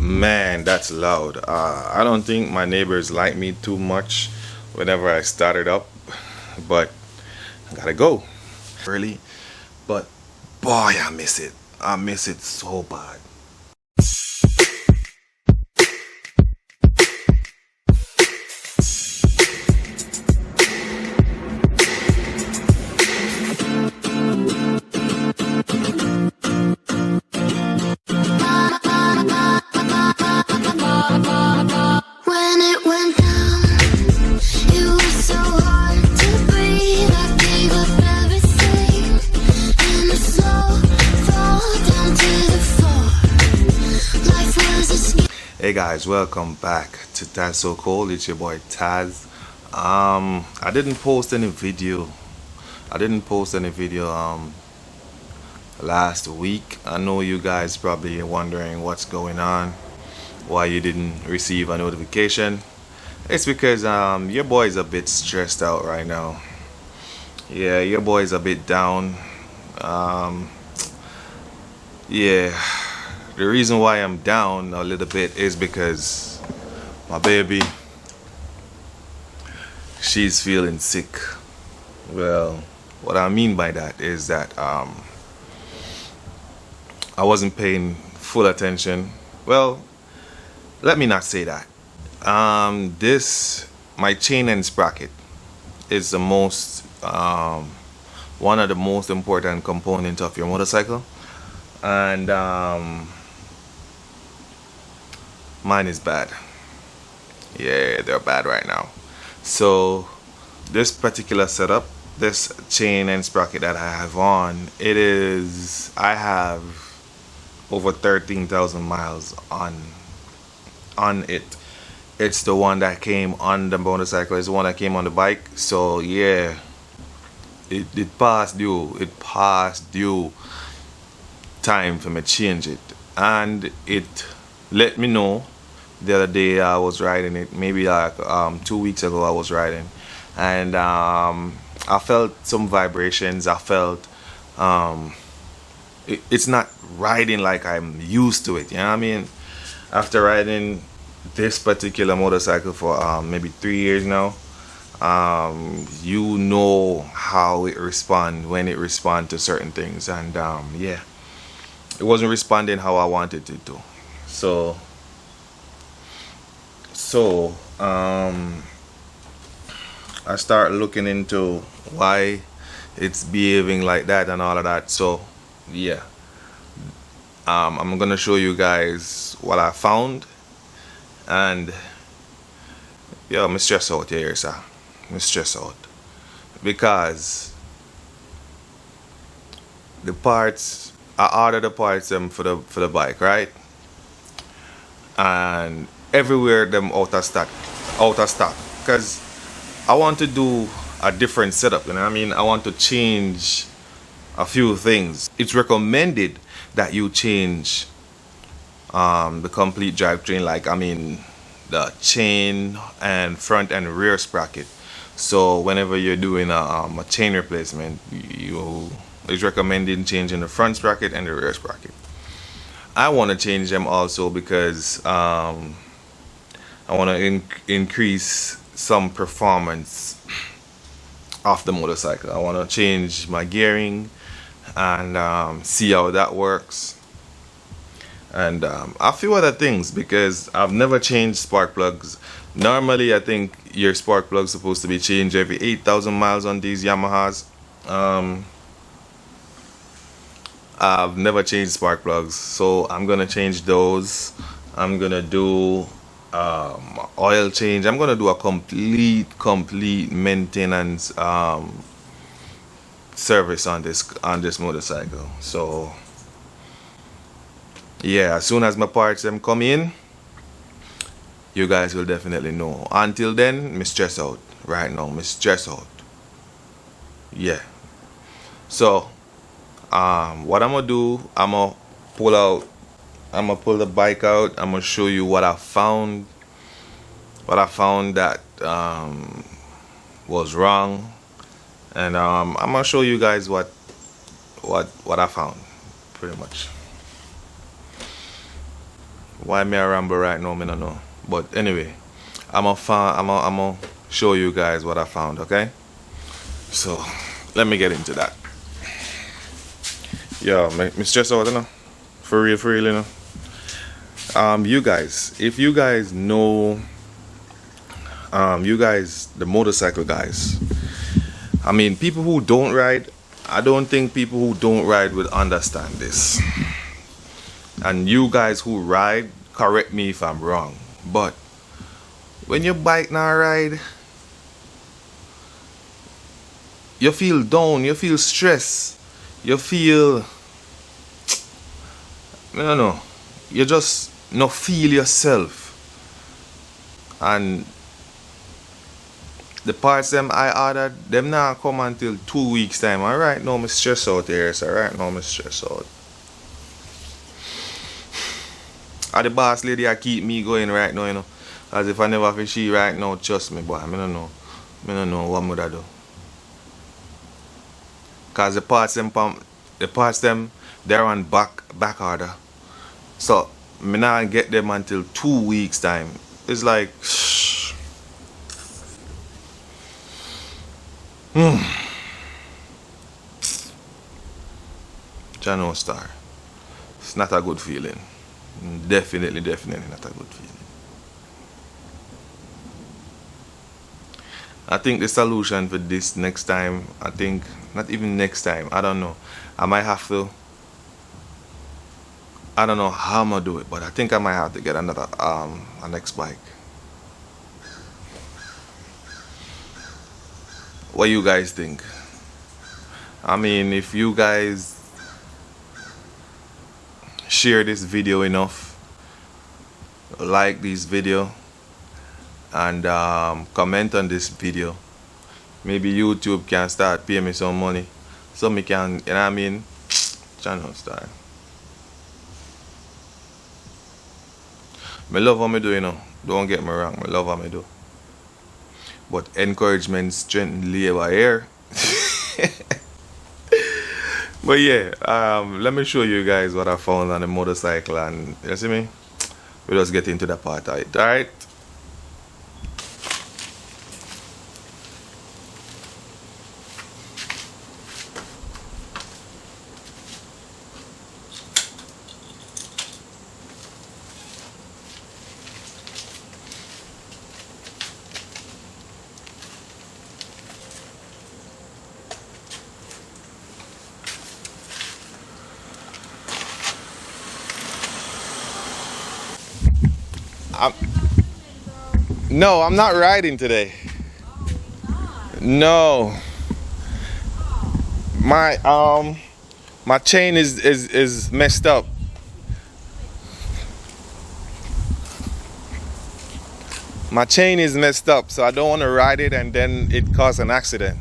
Man, that's loud. I don't think my neighbors like me too much whenever I started up, but I gotta go early. But boy, I miss it. I miss it so bad. When it went down, it was so hard to breathe. I gave up everything in a slow fall down to the floor. Life was a scheme. Hey guys, welcome back to Taz So Cold. It's your boy Taz. I didn't post any video. Last week. I know you guys probably are wondering what's going on, why you didn't receive a notification. It's because your boy's a bit stressed out right now. Yeah, your boy's a bit down. Yeah, the reason why I'm down a little bit is because my baby, she's feeling sick. Well, what I mean by that is that I wasn't paying full attention. Well, let me not say that. My chain and sprocket is the most one of the most important components of your motorcycle, and mine is bad. Yeah, they're bad right now. So this particular setup, this chain and sprocket that I have on, I have over 13,000 miles on it. It's the one that came on the motorcycle. It's the one that came on the bike. So yeah, it passed due. It passed due time for me to change it, and it let me know the other day I was riding it. Maybe like 2 weeks ago I was riding, and I felt some vibrations. I felt it's not riding like I'm used to it. You know what I mean? After riding this particular motorcycle for maybe 3 years now, you know how it responds when it responds to certain things, and yeah, it wasn't responding how I wanted it to. So I start looking into why it's behaving like that and all of that. So yeah, I'm gonna show you guys what I found, and yo, I'm stressed out here, sir. I'm stressed out because the parts, I ordered the parts for the bike, right? And everywhere them out of stock, because I want to do a different setup. You know what I mean? I want to change a few things. It's recommended that you change the complete drivetrain, like I mean the chain and front and rear sprocket. So whenever you're doing a chain replacement, it's recommended changing the front sprocket and the rear sprocket. I want to change them also because I want to increase some performance of the motorcycle. I want to change my gearing and see how that works, and a few other things, because I've never changed spark plugs. Normally I think your spark plug's supposed to be changed every 8,000 miles on these Yamahas. I've never changed spark plugs, so I'm gonna change those. I'm gonna do oil change. I'm gonna do a complete maintenance service on this motorcycle. So yeah, as soon as my parts them come in, you guys will definitely know. Until then, me stress out right now. Me stress out. Yeah. So what I'm gonna do, I'm gonna pull the bike out. I'm gonna show you what I found. That was wrong, and I'm gonna show you guys what I found, pretty much. Why me a ramble right now, me no know. But anyway, I'm gonna show you guys what I found, okay? So let me get into that. Yo, me stress out, you know? For real, you know. You guys, if you guys know, you guys, the motorcycle guys, I mean, people who don't ride, I don't think people who don't ride would understand this. And you guys who ride, correct me if I'm wrong, but when your bike not ride, you feel down, you feel stress, you feel, I don't know, you just not feel yourself. And the parts them I ordered, them not come until 2 weeks time. Alright now I'm stress out here, so right now I'm stress out. And the boss lady I keep me going right now, you know. As if I never fish she right now, trust me boy, I don't know. I don't know what I'm gonna do. Cause the parts them they're on back order. So me not get them until 2 weeks time. It's like Channel Star. It's not a good feeling. Definitely not a good feeling. I think the solution for this next time, I think, not even next time, I don't know. I might have to, I don't know how I'm gonna do it, but I think I might have to get another, a next bike. What you guys think? I mean, if you guys share this video enough, like this video, and comment on this video, maybe YouTube can start paying me some money so me can, you know what I mean, Channel Star. I love what I do, you know, don't get me wrong, I love what I do, but encouragement strengthens labor here. But yeah, let me show you guys what I found on the motorcycle, and you see me, we'll just get into that part of it. Alright, no, I'm not riding today. No, my chain is messed up. My chain is messed up, so I don't want to ride it and then it cause an accident.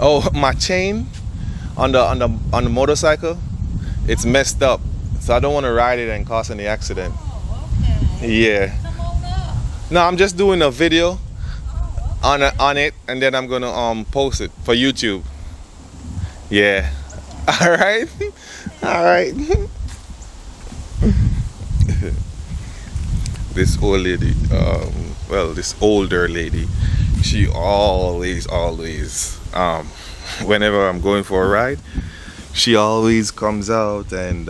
Oh, my chain on the motorcycle, it's messed up, so I don't want to ride it and cause any accident. Yeah. No, I'm just doing a video on it, and then I'm gonna post it for YouTube. Yeah. All right. All right. This old lady, well, this older lady, she always, whenever I'm going for a ride, she always comes out and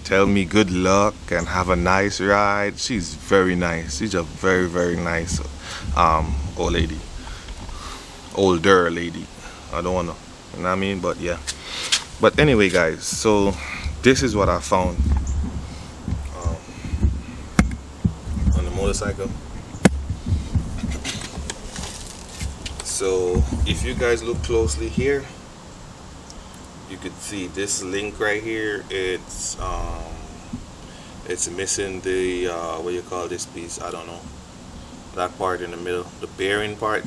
tell me good luck and have a nice ride. She's very nice. She's a very nice old lady, older lady. I don't wanna, you know what I mean? But yeah. But anyway, guys, so this is what I found on the motorcycle. So if you guys look closely here, you could see this link right here. It's missing the what you call this piece, I don't know, that part in the middle, the bearing part.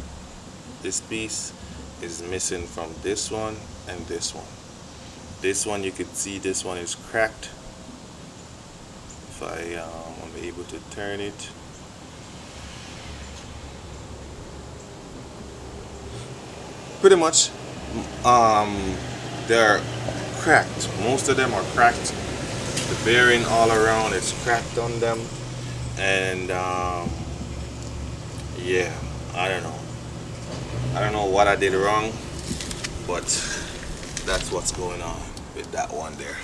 This piece is missing from this one and this one. This one, you can see this one is cracked. If I am able to turn it, pretty much they're cracked. Most of them are cracked. The bearing all around is cracked on them, and yeah, I don't know what I did wrong, but that's what's going on with that one there.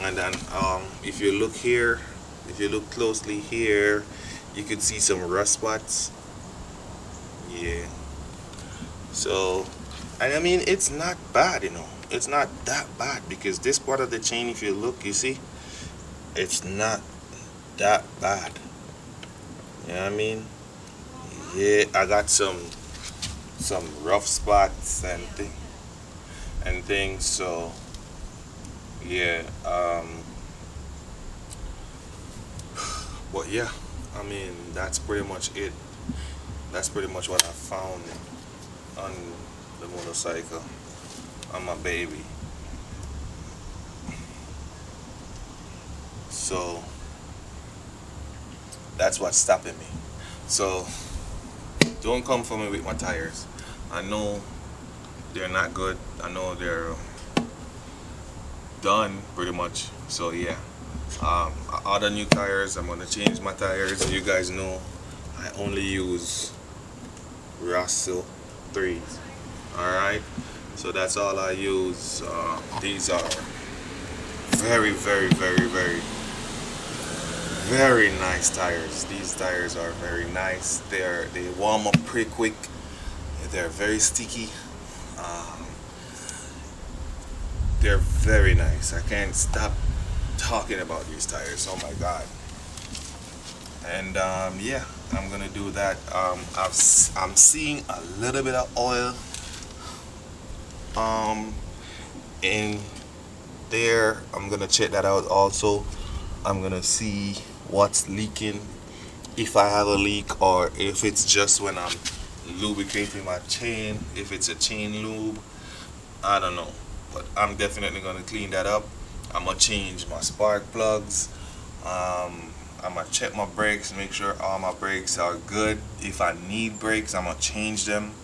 And then if you look here, if you look closely here, you can see some rust spots. Yeah, so, and I mean, it's not bad, you know, it's not that bad, because this part of the chain, if you look, you see, it's not that bad. You know what I mean? Yeah, I got some rough spots and things, so yeah, but yeah, I mean, that's pretty much it. That's pretty much what I found on the motorcycle, on my baby. So that's what's stopping me. So don't come for me with my tires. I know they're not good. I know they're done pretty much. So yeah, I ordered new tires. I'm gonna change my tires. You guys know I only use Russell 3s. Alright, so that's all I use. These are very, very, very, very, very nice tires. These tires are very nice. They warm up pretty quick. They're very sticky. They're very nice. I can't stop talking about these tires. Oh my god. And yeah, I'm gonna do that. I'm seeing a little bit of oil in there. I'm gonna check that out also. I'm gonna see what's leaking, if I have a leak, or if it's just when I'm lubricating my chain, if it's a chain lube. I don't know, but I'm definitely gonna clean that up. I'm gonna change my spark plugs. I'm gonna check my brakes, make sure all my brakes are good. If I need brakes, I'm gonna change them.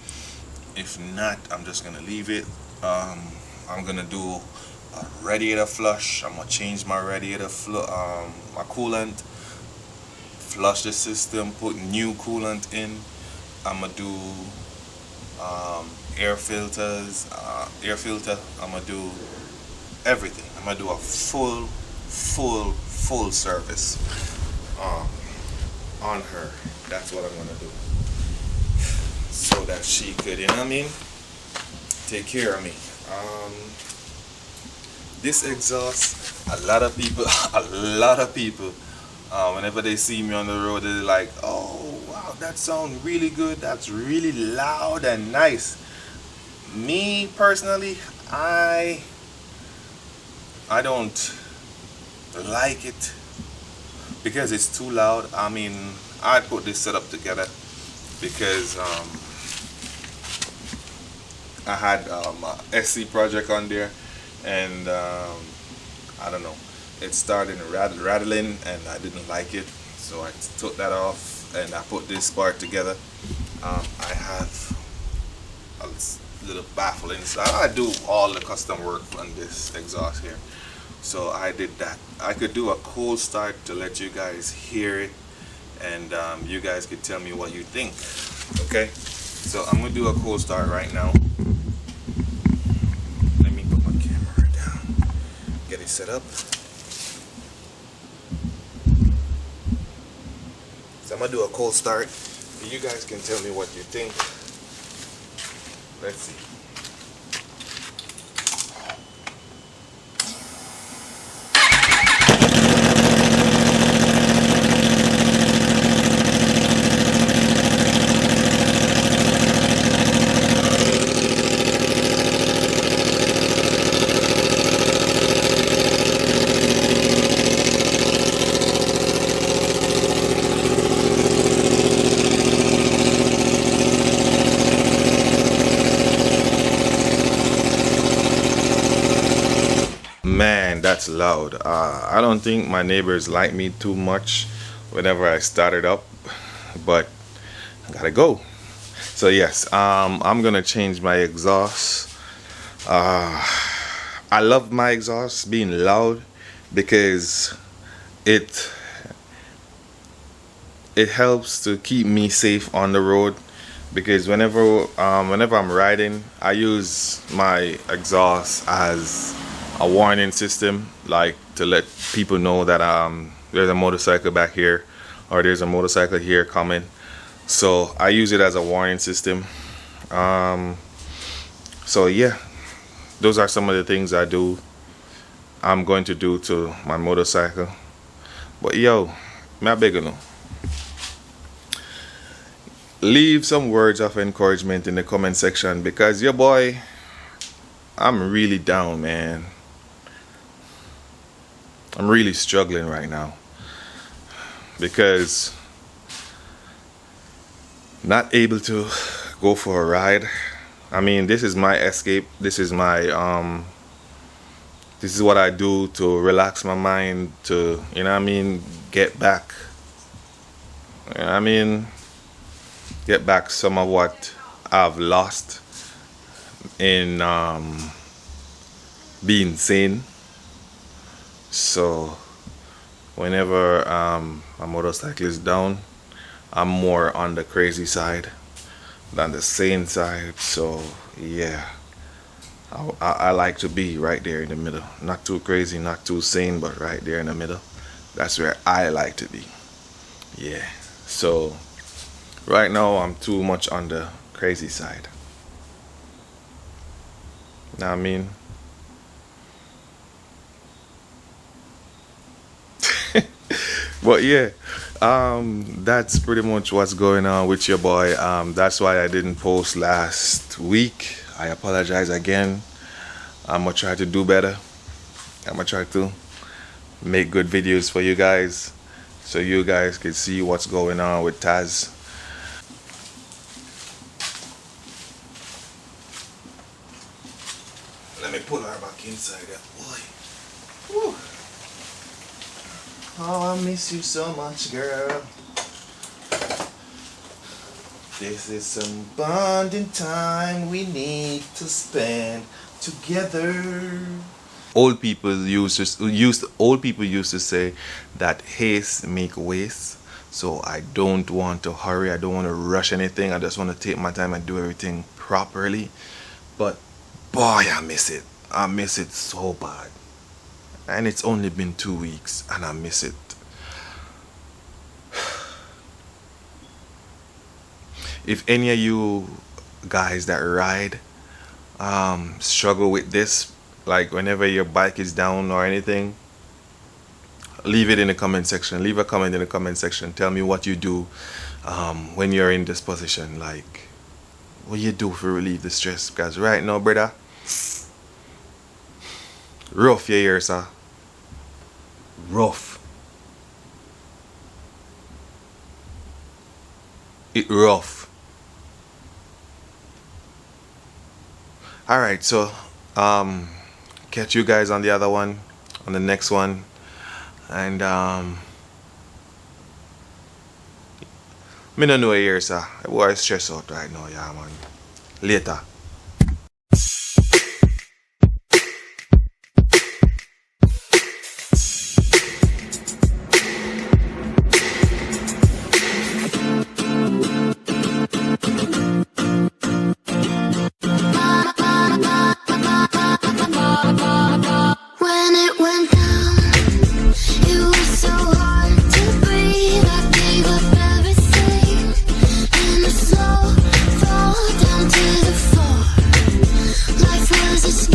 If not, I'm just gonna leave it. I'm gonna do a radiator flush. I'm gonna change my radiator my coolant, flush the system, put new coolant in. I'm gonna do air filter. I'm gonna do everything. I'm gonna do a full service on her. That's what I'm gonna do, so that she could, you know what I mean, take care of me. This exhaust, a lot of people, whenever they see me on the road, they're like, oh wow, that sounds really good, that's really loud and nice. Me personally, I don't like it because it's too loud. I mean, I put this setup together because I had a SC project on there, and I don't know, it started rattling and I didn't like it, so I took that off and I put this part together. I have a little baffle inside. I do all the custom work on this exhaust here, so I did that. I could do a cold start to let you guys hear it, and you guys could tell me what you think. Okay, so I'm gonna do a cold start right now. Let me put my camera down, get it set up. So I'm gonna do a cold start. You guys can tell me what you think. Let's see. Man, that's loud. I don't think my neighbors like me too much whenever I start it up, but I gotta go. So yes, I'm gonna change my exhaust. I I love my exhaust being loud because it it helps to keep me safe on the road, because whenever I'm riding, I use my exhaust as a warning system, like to let people know that there's a motorcycle back here, or there's a motorcycle here coming. So I use it as a warning system. So yeah, those are some of the things I'm going to do to my motorcycle. But yo, my beg you know, leave some words of encouragement in the comment section, because your boy, I'm really down, man. I'm really struggling right now because not able to go for a ride. I mean, this is my escape. This is what I do to relax my mind, to, you know what I mean, get back. You know what I mean, get back some of what I've lost in being sane. So whenever a motorcycle is down, I'm more on the crazy side than the sane side. So yeah, I like to be right there in the middle. Not too crazy, not too sane, but right there in the middle. That's where I like to be. Yeah. So right now I'm too much on the crazy side. Know what I mean? But yeah, that's pretty much what's going on with your boy. That's why I didn't post last week. I apologize again. I'm gonna try to do better. I'm gonna try to make good videos for you guys, so you guys can see what's going on with Taz. Let me pull her back inside that boy. Woo. Oh, I miss you so much, girl. This is some bonding time we need to spend together. Old people used to say that haste make waste. So I don't want to hurry. I don't want to rush anything. I just want to take my time and do everything properly. But boy, I miss it. I miss it so bad. And it's only been 2 weeks and I miss it. If any of you guys that ride struggle with this, like whenever your bike is down or anything, leave it in the comment section. Leave a comment in the comment section. Tell me what you do when you're in this position. Like, what you do to relieve the stress? Because right now, brother, rough your ear, sir. Rough. It rough. Alright, so catch you guys on the other one, on the next one. And me no know here, sir. Boy, stress out right now, yeah, man. Later.